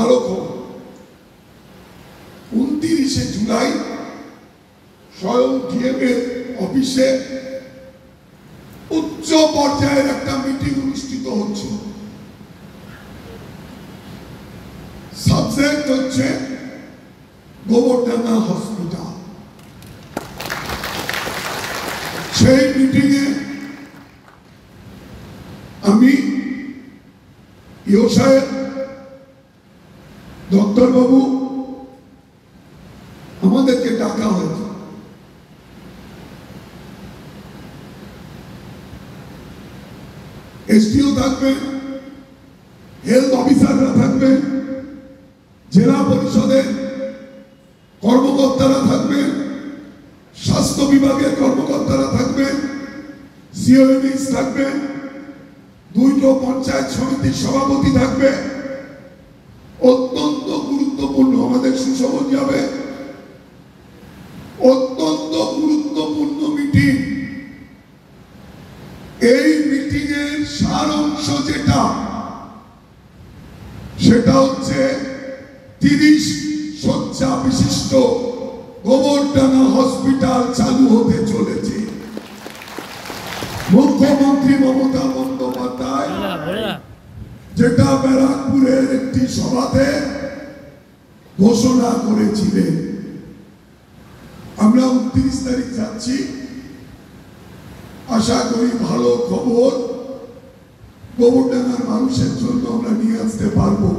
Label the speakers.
Speaker 1: ভালো খবর, 29শে জুলাই স্বয়ং ডিএম এর অফিসে উচ্চ পর্যায়ের একটা মিটিং অনুষ্ঠিত হচ্ছে। সাবজেক্ট হচ্ছে গোবরডাঙ্গা হসপিটাল। সেই মিটিং এ আমি ইও সাহেব, ডক্টর বাবু আমাদেরকে ডাকা হয়েছে। এসডিও থাকবেন, হেলথ অফিসাররা থাকবেন, জেলা পরিষদের কর্মকর্তারা থাকবেন, স্বাস্থ্য বিভাগের কর্মকর্তারা থাকবেন, সিওএমএস থাকবেন, 2টো পঞ্চায়েত সমিতির সভাপতি থাকবে। অত্যন্ত গুরুত্বপূর্ণ, আমাদের সুসভা যাবে, অত্যন্ত গুরুত্বপূর্ণ মিটিং। এই মিটিং এর সার অংশ সেটা হচ্ছে 30 শয্যা বিশিষ্ট গোবরডাঙ্গা হসপিটাল চালু হতে চলেছে। মুখ্যমন্ত্রী মমতা বন্দ্যোপাধ্যায় যেটা ব্যারাকপুরের একটি সভাতে ঘোষণা করেছিলেন। আমরা 29 তারিখ যাচ্ছি, আশা করি ভালো খবর গোবরডাঙ্গার মানুষের জন্য আমরা নিয়ে আসতে পারবো।